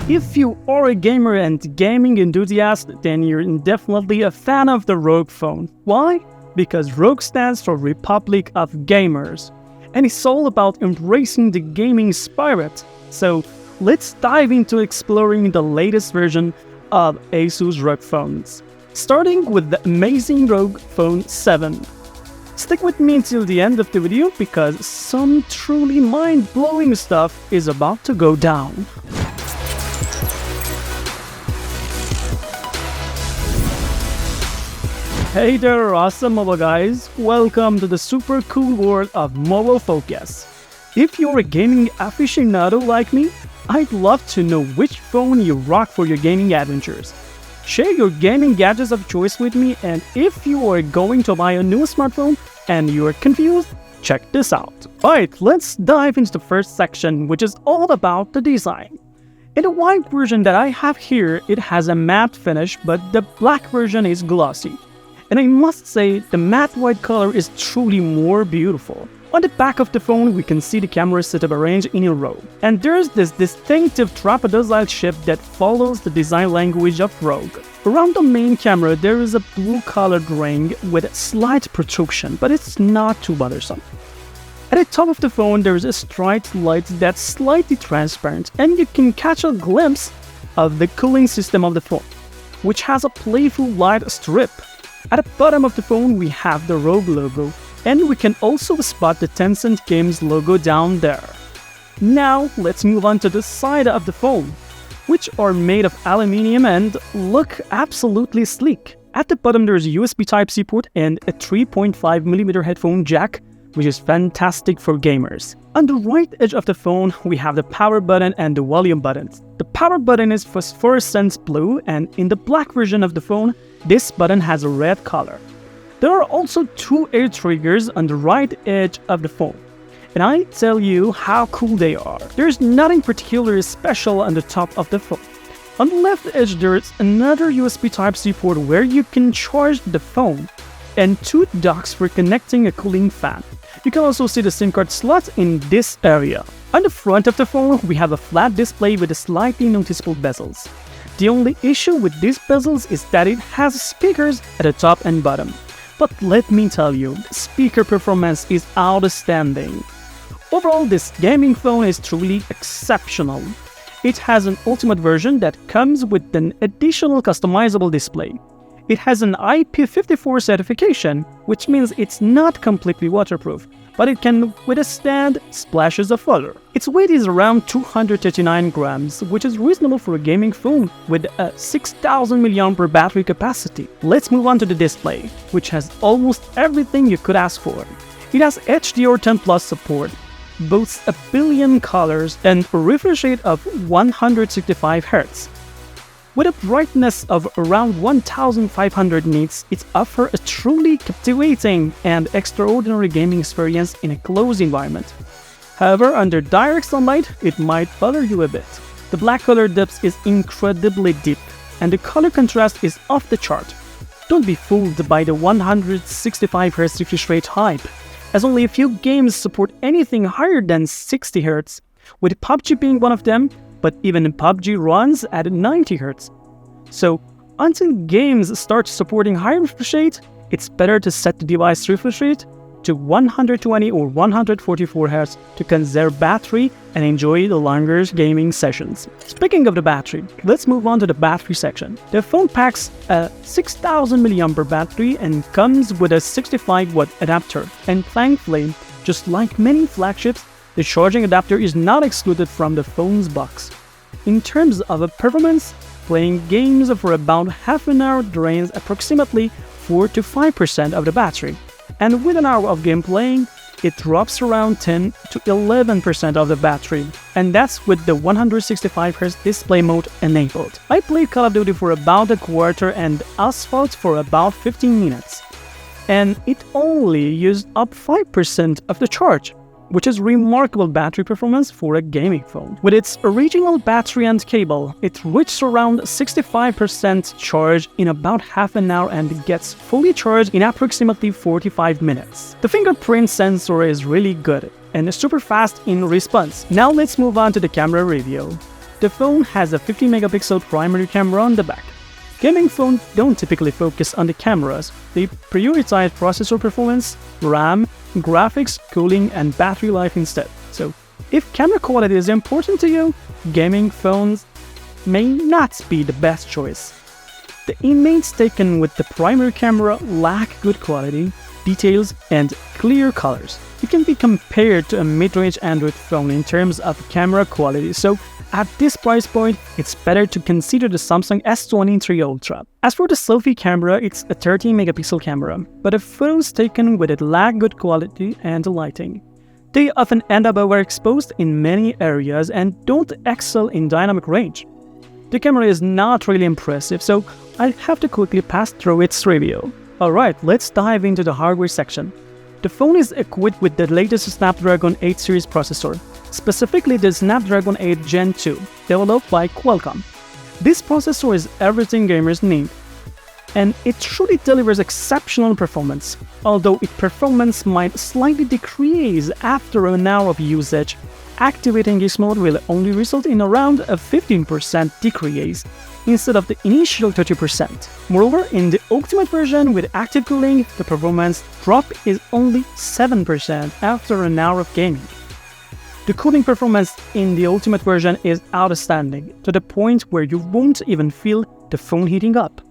If you are a gamer and gaming enthusiast, then you're definitely a fan of the ROG Phone. Why? Because ROG stands for Republic of Gamers, and it's all about embracing the gaming spirit. So let's dive into exploring the latest version of ASUS ROG phones, starting with the amazing ROG Phone 7. Stick with me until the end of the video because some truly mind-blowing stuff is about to go down. Hey there, awesome mobile guys! Welcome to the super cool world of mobile focus. If you're a gaming aficionado like me, I'd love to know which phone you rock for your gaming adventures. Share your gaming gadgets of choice with me, and if you are going to buy a new smartphone and you're confused, check this out. Alright, let's dive into the first section, which is all about the design. In the white version that I have here, it has a matte finish, but the black version is glossy. And I must say, the matte white color is truly more beautiful. On the back of the phone, we can see the camera setup arranged in a row. And there's this distinctive trapezoidal shape that follows the design language of ROG. Around the main camera, there is a blue-colored ring with slight protrusion, but it's not too bothersome. At the top of the phone, there is a striped light that's slightly transparent, and you can catch a glimpse of the cooling system of the phone, which has a playful light strip. At the bottom of the phone, we have the ROG logo, and we can also spot the Tencent Games logo down there. Now, let's move on to the side of the phone, which are made of aluminium and look absolutely sleek. At the bottom, there's a USB Type-C port and a 3.5mm headphone jack, which is fantastic for gamers. On the right edge of the phone, we have the power button and the volume buttons. The power button is phosphorescent blue, and in the black version of the phone, this button has a red color. There are also two air triggers on the right edge of the phone, and I tell you how cool they are. There's nothing particularly special on the top of the phone. On the left edge, there's another USB Type-C port where you can charge the phone, and two docks for connecting a cooling fan. You can also see the SIM card slot in this area. On the front of the phone, we have a flat display with slightly noticeable bezels. The only issue with these bezels is that it has speakers at the top and bottom. But let me tell you, speaker performance is outstanding. Overall, this gaming phone is truly exceptional. It has an ultimate version that comes with an additional customizable display. It has an IP54 certification, which means it's not completely waterproof, but it can withstand splashes of water. Its weight is around 239 grams, which is reasonable for a gaming phone with a 6000 mAh battery capacity. Let's move on to the display, which has almost everything you could ask for. It has HDR10 Plus support, boasts a billion colors, and a refresh rate of 165 Hz. With a brightness of around 1500 nits, it offers a truly captivating and extraordinary gaming experience in a closed environment. However, under direct sunlight, it might bother you a bit. The black color depth is incredibly deep, and the color contrast is off the chart. Don't be fooled by the 165 Hz refresh rate hype, as only a few games support anything higher than 60 Hz, with PUBG being one of them, but even PUBG runs at 90 Hz. So, until games start supporting higher refresh rate, it's better to set the device refresh rate to 120 or 144 Hz to conserve battery and enjoy the longer gaming sessions. Speaking of the battery, let's move on to the battery section. The phone packs a 6000 mAh battery and comes with a 65 watt adapter, and thankfully, just like many flagships, the charging adapter is not excluded from the phone's box. In terms of performance, playing games for about half an hour drains approximately 4 to 5% of the battery, and with an hour of game playing, it drops around 10 to 11% of the battery, and that's with the 165 Hz display mode enabled. I played Call of Duty for about a quarter and Asphalt for about 15 minutes, and it only used up 5% of the charge, which is remarkable battery performance for a gaming phone. With its original battery and cable, it reaches around 65% charge in about half an hour and gets fully charged in approximately 45 minutes. The fingerprint sensor is really good and super fast in response. Now let's move on to the camera review. The phone has a 50 megapixel primary camera on the back. Gaming phones don't typically focus on the cameras. They prioritize processor performance, RAM, graphics, cooling, and battery life instead. So, if camera quality is important to you, gaming phones may not be the best choice. The images taken with the primary camera lack good quality, details, and clear colors. It can be compared to a mid-range Android phone in terms of camera quality, so at this price point, it's better to consider the Samsung S23 Ultra. As for the selfie camera, it's a 13 megapixel camera, but the photos taken with it lack good quality and lighting. They often end up overexposed in many areas and don't excel in dynamic range. The camera is not really impressive, so I have to quickly pass through its review. Alright, let's dive into the hardware section. The phone is equipped with the latest Snapdragon 8 series processor, specifically the Snapdragon 8 Gen 2, developed by Qualcomm. This processor is everything gamers need, and it truly delivers exceptional performance. Although its performance might slightly decrease after an hour of usage, activating this mode will only result in around a 15% decrease instead of the initial 30%. Moreover, in the ultimate version with active cooling, the performance drop is only 7% after an hour of gaming. The cooling performance in the ultimate version is outstanding, to the point where you won't even feel the phone heating up.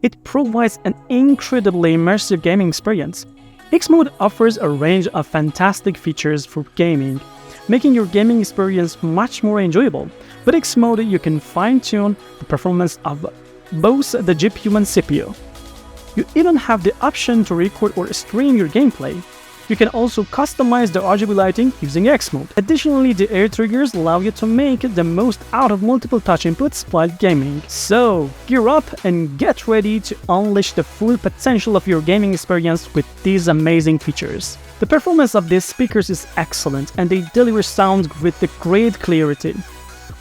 It provides an incredibly immersive gaming experience. X-Mode offers a range of fantastic features for gaming, making your gaming experience much more enjoyable. With X-Mode, you can fine-tune the performance of both the GPU and CPU. You even have the option to record or stream your gameplay. You can also customize the RGB lighting using X-Mode. Additionally, the air triggers allow you to make the most out of multiple touch inputs while gaming. So, gear up and get ready to unleash the full potential of your gaming experience with these amazing features. The performance of these speakers is excellent, and they deliver sound with the great clarity.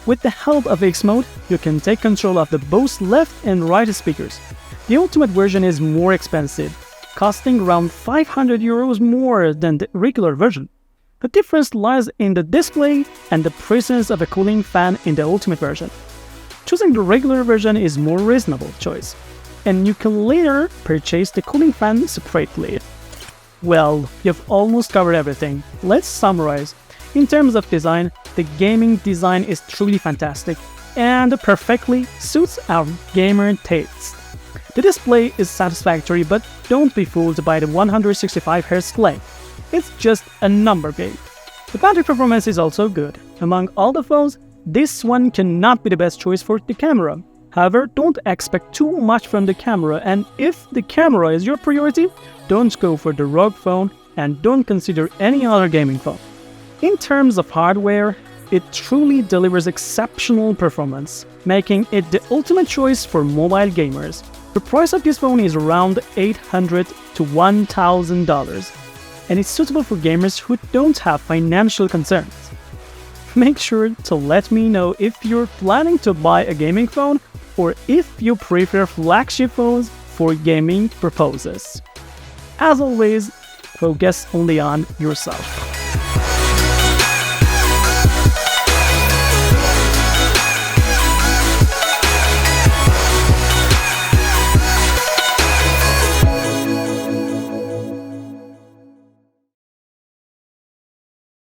With the help of X-Mode, you can take control of the both left and right speakers. The ultimate version is more expensive, costing around 500 euros more than the regular version. The difference lies in the display and the presence of a cooling fan in the ultimate version. Choosing the regular version is more reasonable choice, and you can later purchase the cooling fan separately. Well, you've almost covered everything. Let's summarize. In terms of design, the gaming design is truly fantastic and perfectly suits our gamer tastes. The display is satisfactory, but don't be fooled by the 165Hz display. It's just a number game. The battery performance is also good. Among all the phones, this one cannot be the best choice for the camera. However, don't expect too much from the camera, and if the camera is your priority, don't go for the ROG Phone and don't consider any other gaming phone. In terms of hardware, it truly delivers exceptional performance, making it the ultimate choice for mobile gamers. The price of this phone is around $800 to $1,000, and it's suitable for gamers who don't have financial concerns. Make sure to let me know if you're planning to buy a gaming phone or if you prefer flagship phones for gaming purposes. As always, focus only on yourself.